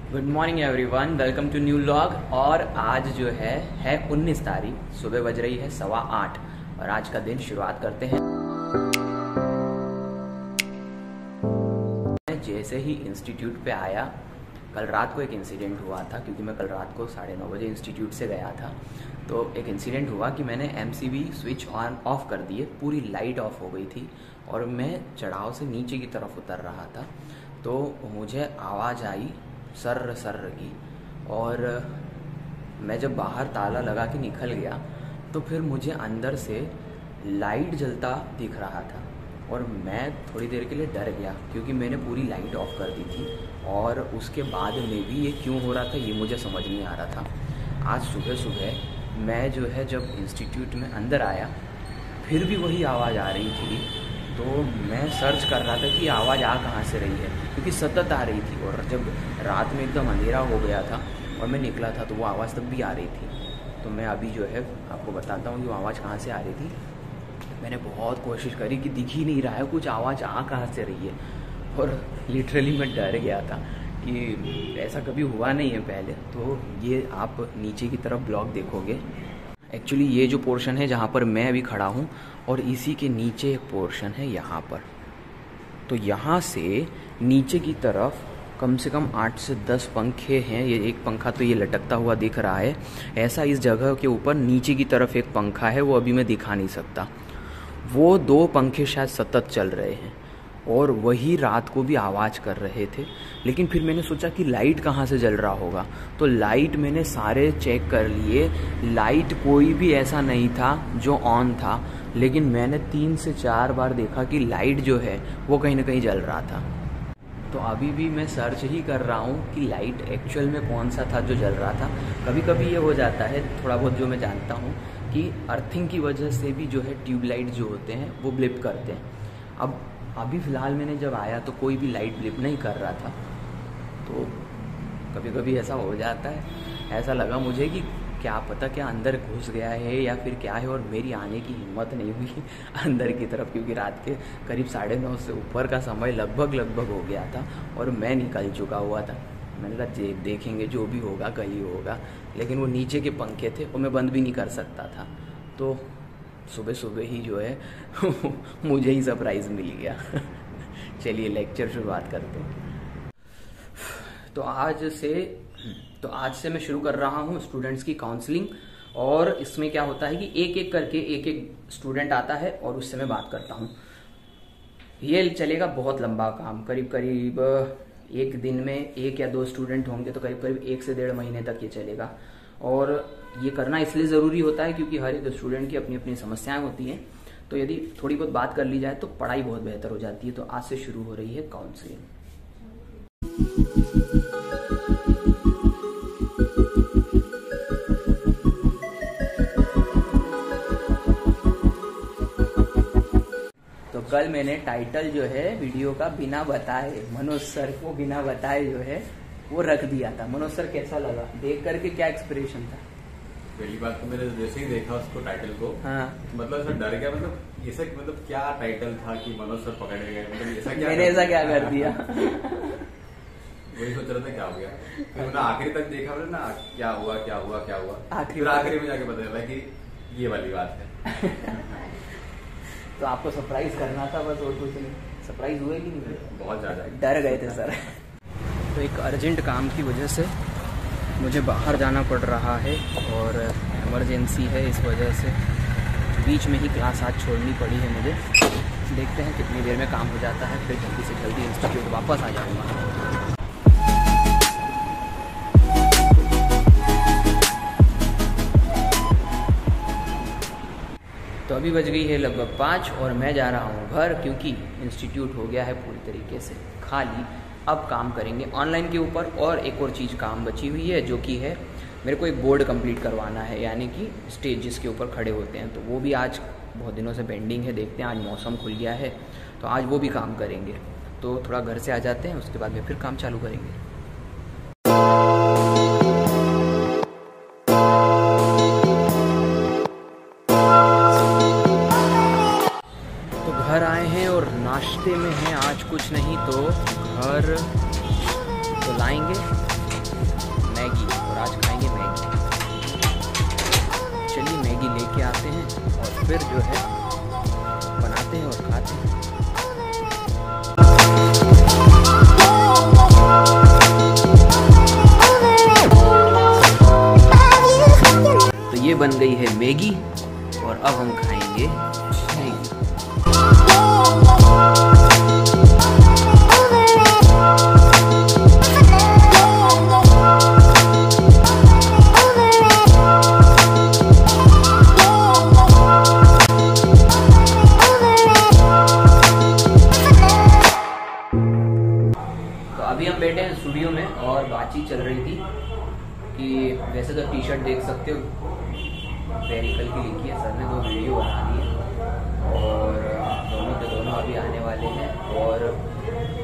Good morning everyone, welcome to new vlog. और आज जो है 19 तारीख, सुबह बज रही है 8:15 और आज का दिन शुरुआत करते हैं। जैसे ही इंस्टीट्यूट पे आया, कल रात को एक इंसिडेंट हुआ था क्योंकि मैं कल रात को 9:30 बजे इंस्टीट्यूट से गया था। तो एक इंसिडेंट हुआ कि मैंने MCB स्विच ऑन ऑफ कर दिए, पूरी लाइट ऑफ हो गई थी और मैं चढ़ाव से नीचे की तरफ उतर रहा था। तो मुझे आवाज़ आई सर्र सर्र की, और मैं जब बाहर ताला लगा के निकल गया तो फिर मुझे अंदर से लाइट जलता दिख रहा था और मैं थोड़ी देर के लिए डर गया क्योंकि मैंने पूरी लाइट ऑफ कर दी थी। और उसके बाद में भी ये क्यों हो रहा था ये मुझे समझ नहीं आ रहा था। आज सुबह सुबह मैं जो है जब इंस्टीट्यूट में अंदर आया फिर भी वही आवाज़ आ रही थी। तो मैं सर्च कर रहा था कि आवाज़ आ कहाँ से रही है क्योंकि सतत आ रही थी। और जब रात में एकदम अंधेरा हो गया था और मैं निकला था तो वो आवाज़ तब भी आ रही थी। तो मैं अभी जो है आपको बताता हूँ कि वो आवाज़ कहाँ से आ रही थी। मैंने बहुत कोशिश करी कि दिख ही नहीं रहा है, कुछ आवाज़ आ कहाँ से रही है। और लिटरली मैं डर गया था कि ऐसा कभी हुआ नहीं है पहले। तो ये आप नीचे की तरफ ब्लॉग देखोगे, एक्चुअली ये जो पोर्शन है जहाँ पर मैं अभी खड़ा हूँ और इसी के नीचे एक पोर्शन है यहाँ पर। तो यहाँ से नीचे की तरफ कम से कम 8 से 10 पंखे हैं। ये एक पंखा तो ये लटकता हुआ दिख रहा है। ऐसा इस जगह के ऊपर नीचे की तरफ एक पंखा है, वो अभी मैं दिखा नहीं सकता। वो 2 पंखे शायद सतत चल रहे हैं और वही रात को भी आवाज़ कर रहे थे। लेकिन फिर मैंने सोचा कि लाइट कहाँ से जल रहा होगा, तो लाइट मैंने सारे चेक कर लिए, लाइट कोई भी ऐसा नहीं था जो ऑन था। लेकिन मैंने 3 से 4 बार देखा कि लाइट जो है वो कहीं ना कहीं जल रहा था। तो अभी भी मैं सर्च ही कर रहा हूँ कि लाइट एक्चुअल में कौन सा था जो जल रहा था। कभी कभी ये हो जाता है, थोड़ा बहुत जो मैं जानता हूँ, कि अर्थिंग की वजह से भी जो है ट्यूबलाइट जो होते हैं वो ब्लिप करते हैं। अब अभी फ़िलहाल मैंने जब आया तो कोई भी लाइट ब्लिप नहीं कर रहा था। तो कभी कभी ऐसा हो जाता है। ऐसा लगा मुझे कि क्या पता क्या अंदर घुस गया है या फिर क्या है, और मेरी आने की हिम्मत नहीं हुई अंदर की तरफ क्योंकि रात के करीब 9:30 से ऊपर का समय लगभग हो गया था और मैं निकल चुका हुआ था। मैंने कहा देखेंगे जो भी होगा कल ही होगा। लेकिन वो नीचे के पंखे थे वो मैं बंद भी नहीं कर सकता था। तो सुबह सुबह ही जो है मुझे ही सरप्राइज़ मिल गया। चलिए लेक्चर शुरुआत करते हैं। तो आज से मैं शुरू कर रहा हूँ स्टूडेंट्स की काउंसलिंग। और इसमें क्या होता है कि एक एक करके एक स्टूडेंट आता है और उससे मैं बात करता हूँ। ये चलेगा बहुत लंबा काम, करीब एक दिन में 1 या 2 स्टूडेंट होंगे तो करीब 1 से 1.5 महीने तक ये चलेगा। और ये करना इसलिए ज़रूरी होता है क्योंकि हर एक स्टूडेंट की अपनी अपनी समस्याएं होती हैं। तो यदि थोड़ी बहुत बात कर ली जाए तो पढ़ाई बहुत बेहतर हो जाती है। तो आज से शुरू हो रही है काउंसलिंग। तो कल मैंने टाइटल जो है वीडियो का बिना बताए मनोज सर को बिना बताए जो है वो रख दिया था। मनोज सर कैसा लगा देख करके, क्या एक्सप्रेशन था? पहली बात तो मैंने जैसे ही देखा उसको टाइटल को, हाँ, मतलब सर डर गया। मतलब ऐसा मतलब क्या टाइटल था कि मनोज सर पकड़ गए, मतलब ऐसा क्या मैंने ऐसा क्या कर दिया? वही सोच रहा था क्या हो गया। फिर मैंने आखिरी तक देखा, मतलब ना क्या हुआ फिर आखिरी में जाके पता चला कि ये वाली बात है। तो आपको सरप्राइज करना था बस, और कुछ नहीं। सरप्राइज हुए कि नहीं? बहुत ज्यादा डर गए थे सर। तो एक अर्जेंट काम की वजह से मुझे बाहर जाना पड़ रहा है और इमरजेंसी है, इस वजह से बीच में ही क्लास आज छोड़नी पड़ी है मुझे। देखते हैं कितनी देर में काम हो जाता है, फिर जल्दी से जल्दी इंस्टीट्यूट वापस आ जाऊँगा। तो अभी बज गई है लगभग 5 और मैं जा रहा हूँ घर क्योंकि इंस्टीट्यूट हो गया है पूरी तरीके से खाली। अब काम करेंगे ऑनलाइन के ऊपर। और एक और चीज़ काम बची हुई है जो कि है मेरे को एक बोर्ड कंप्लीट करवाना है, यानी कि स्टेज जिसके ऊपर खड़े होते हैं। तो वो भी आज बहुत दिनों से पेंडिंग है। देखते हैं, आज मौसम खुल गया है तो आज वो भी काम करेंगे। तो थोड़ा घर से आ जाते हैं, उसके बाद में फिर काम चालू करेंगे। घर आए हैं और नाश्ते में है आज कुछ नहीं तो घर तो लाएंगे लेते हैं और फिर जो है बनाते हैं और खाते हैं। तो ये बन गई है मैगी और अब हम खाएंगे मैगी। बैठे हैं स्टूडियो में और बातचीत चल रही थी कि वैसे तो टी शर्ट देख सकते हो वेरिकल की लिखी है, सर ने 2 वीडियो बना दी है और दोनों के दोनों अभी आने वाले हैं। और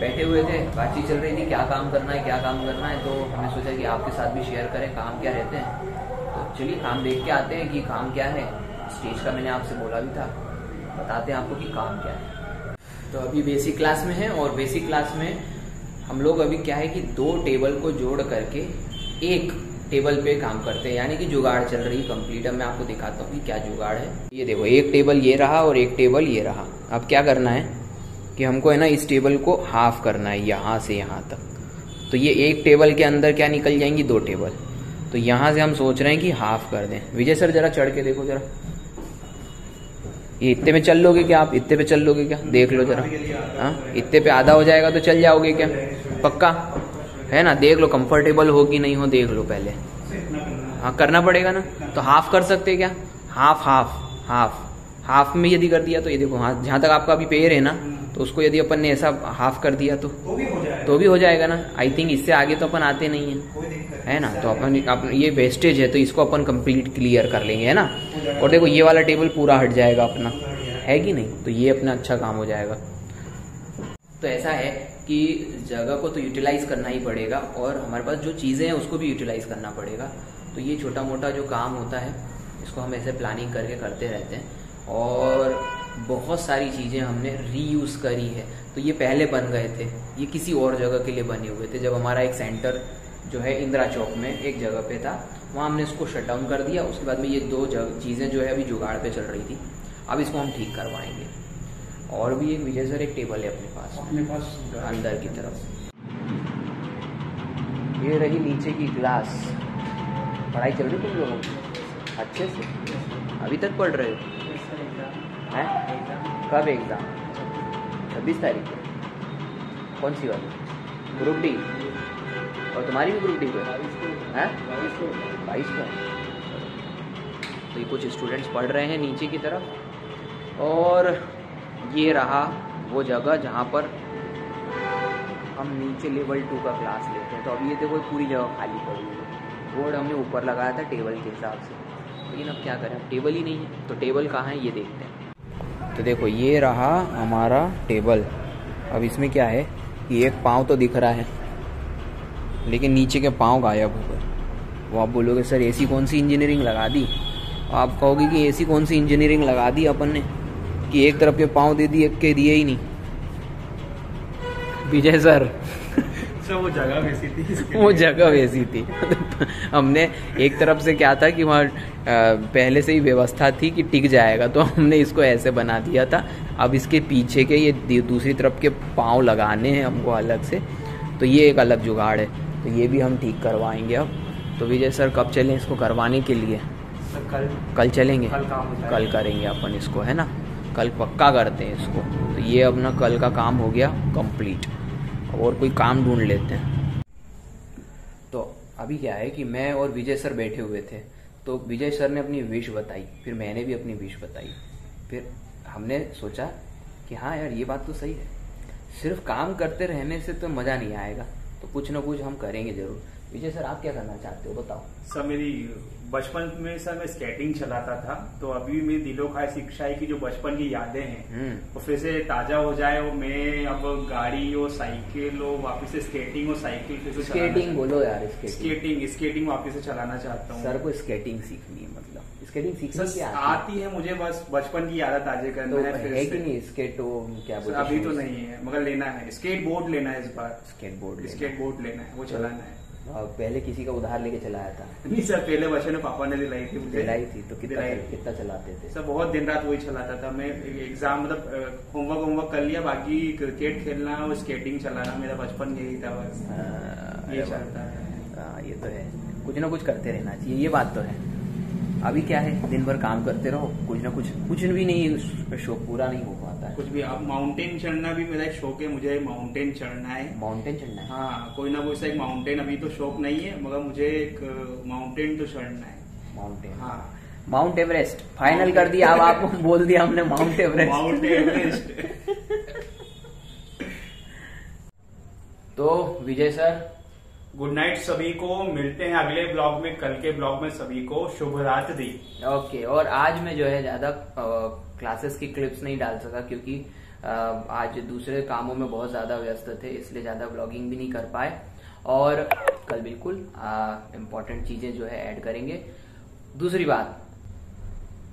बैठे हुए थे, बातचीत चल रही थी क्या काम करना है क्या काम करना है, तो हमने सोचा कि आपके साथ भी शेयर करें काम क्या रहते हैं। तो चलिए काम देख के आते हैं कि काम क्या है। स्टेज का मैंने आपसे बोला भी था, बताते हैं आपको कि काम क्या है। तो अभी बेसिक क्लास में है और बेसिक क्लास में हम लोग अभी क्या है कि 2 टेबल को जोड़ करके एक टेबल पे काम करते हैं, यानी कि जुगाड़ चल रही है कंप्लीट। अब मैं आपको दिखाता हूँ कि क्या जुगाड़ है। ये देखो, एक टेबल ये रहा और एक टेबल ये रहा। अब क्या करना है कि हमको है ना इस टेबल को हाफ करना है यहाँ से यहाँ तक। तो ये एक टेबल के अंदर क्या निकल जाएंगी 2 टेबल। तो यहाँ से हम सोच रहे हैं कि हाफ कर दें। विजय सर जरा चढ़ के देखो जरा, ये इतने में चल लोगे क्या आप? इतने पे चल लोगे क्या? देख लो जरा। हाँ, इतने पे आधा हो जाएगा तो चल जाओगे क्या? पक्का है ना? देख लो कंफर्टेबल हो कि नहीं हो, देख लो पहले। हाँ करना पड़ेगा ना। तो हाफ कर सकते क्या? हाफ हाफ हाफ हाफ में यदि कर दिया तो ये देखो, हाँ जहाँ तक आपका अभी पैर है ना, तो उसको यदि अपन ने ऐसा हाफ कर दिया तो भी हो जाएगा ना। आई थिंक इससे आगे तो अपन आते नहीं है ना। तो अपन ये वेस्टेज है तो इसको अपन कंप्लीट क्लियर कर लेंगे, है ना। और देखो ये वाला टेबल पूरा हट जाएगा अपना, है कि नहीं। तो ये अपना अच्छा काम हो जाएगा। तो ऐसा है कि जगह को तो यूटिलाइज करना ही पड़ेगा और हमारे पास जो चीज़ें हैं उसको भी यूटिलाइज करना पड़ेगा। तो ये छोटा मोटा जो काम होता है इसको हम ऐसे प्लानिंग करके करते रहते हैं। और बहुत सारी चीज़ें हमने रीयूज़ करी है। तो ये पहले बन गए थे, ये किसी और जगह के लिए बने हुए थे। जब हमारा एक सेंटर जो है इंदिरा चौक में एक जगह पे था, वहाँ हमने इसको शट डाउन कर दिया। उसके बाद में ये 2 चीज़ें जो है अभी जुगाड़ पे चल रही थी, अब इसको हम ठीक करवाएंगे। और भी एक विजय सर एक टेबल है अपने पास अंदर की तरफ। ये रही नीचे की क्लास। पढ़ाई चल रही तुम लोगों की अच्छे से? अभी तक पढ़ रहे हो? हैं? कब एग्ज़ाम? 26 तारीख को? कौन सी वाली? Group D? और तुम्हारी भी ग्रुप डी को है? 22 को। तो ये कुछ स्टूडेंट्स पढ़ रहे हैं नीचे की तरफ। और ये रहा वो जगह जहाँ पर हम नीचे लेवल 2 का क्लास लेते हैं। तो अभी ये देखो पूरी जगह खाली पड़ी हुई है। बोर्ड हमने ऊपर लगाया था टेबल के हिसाब से, लेकिन अब क्या करें, अब टेबल ही नहीं है। तो टेबल कहाँ है ये देखते हैं। तो देखो ये रहा हमारा टेबल। अब इसमें क्या है कि एक पाँव तो दिख रहा है लेकिन नीचे के पाँव गायब हो गए। वो आप बोलोगे सर ऐसी कौन सी इंजीनियरिंग लगा दी? आप कहोगे कि ऐसी कौन सी इंजीनियरिंग लगा दी अपन ने कि एक तरफ के पाँव दे दिए, एक के दिए ही नहीं। विजय सर वो जगह वैसी थी, वो जगह वैसी थी। हमने एक तरफ से क्या था कि वहाँ पहले से ही व्यवस्था थी कि टिक जाएगा, तो हमने इसको ऐसे बना दिया था। अब इसके पीछे के ये दूसरी तरफ के पाँव लगाने हैं हमको अलग से, तो ये एक अलग जुगाड़ है। तो ये भी हम ठीक करवाएंगे अब। तो विजय सर कब चलें इसको करवाने के लिए? कल चलेंगे, कल करेंगे अपन इसको, है ना। कल पक्का करते हैं इसको। तो ये अपना कल का काम हो गया कंप्लीट। और कोई काम ढूंढ लेते हैं। तो अभी क्या है कि मैं और विजय सर बैठे हुए थे। तो विजय सर ने अपनी विश बताई, फिर मैंने भी अपनी विश बताई। फिर हमने सोचा कि हाँ यार ये बात तो सही है, सिर्फ काम करते रहने से तो मज़ा नहीं आएगा, तो कुछ ना कुछ हम करेंगे ज़रूर। विजय सर आप क्या करना चाहते हो बताओ। सर मेरी बचपन में सर मैं स्केटिंग चलाता था, तो अभी मेरी दिलो खाए शिक्षा है कि जो बचपन की यादें हैं वो फिर से ताजा हो जाए। और मैं अब गाड़ी और साइकिल और वापस से स्केटिंग और साइकिल फिर से स्केटिंग बोलो यार, स्केटिंग वापस से चलाना चाहता हूँ। सर को स्केटिंग सीखनी है, मतलब स्केटिंग सीखनी क्या आती है मुझे, बस बचपन की यादें ताजे करना है कि नहीं। स्केट क्या बोलते अभी तो नहीं है मगर लेना है, स्केट बोर्ड लेना है इस बार। स्केट बोर्ड लेना है, वो चलाना है। पहले किसी का उधार लेके चलाया था? नहीं सर, पहले बच्चे ने पापा ने दिलाई थी मुझे। दिलाई थी तो कितना चलाते थे सर? बहुत दिन रात वही चलाता था मैं। एग्जाम मतलब होमवर्क कर लिया, बाकी क्रिकेट खेलना और स्केटिंग चलाना मेरा बचपन यही था बस। ये चलता है। ये तो है, कुछ ना कुछ करते रहना चाहिए, ये बात तो है। अभी क्या है, दिन भर काम करते रहो, कुछ भी नहीं, शौक पूरा नहीं हो पाता है कुछ भी। अब माउंटेन चढ़ना भी मेरा एक शौक है, मुझे माउंटेन चढ़ना है। माउंटेन चढ़ना है? हाँ, कोई ना कोई सा एक माउंटेन। अभी तो शौक नहीं है मगर मुझे एक माउंटेन तो चढ़ना है। माउंटेन? हाँ, माउंट एवरेस्ट फाइनल कर दिया। अब आपको बोल दिया हमने माउंट एवरेस्ट। Mount Everest. तो विजय सर, गुड नाइट सभी को, मिलते हैं अगले ब्लॉग में। कल के ब्लॉग में सभी को शुभ रात्रि। ओके। और आज मैं जो है ज्यादा क्लासेस की क्लिप्स नहीं डाल सका क्योंकि आज दूसरे कामों में बहुत ज्यादा व्यस्त थे, इसलिए ज्यादा ब्लॉगिंग भी नहीं कर पाए। और कल बिल्कुल इम्पोर्टेंट चीजें जो है ऐड करेंगे। दूसरी बात,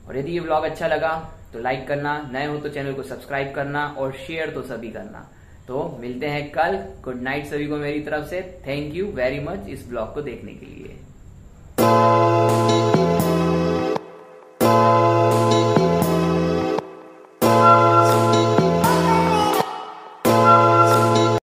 और यदि ये ब्लॉग अच्छा लगा तो लाइक करना, नए हो तो चैनल को सब्सक्राइब करना और शेयर तो सभी करना। तो मिलते हैं कल। गुड नाइट सभी को मेरी तरफ से। थैंक यू वेरी मच इस ब्लॉग को देखने के लिए।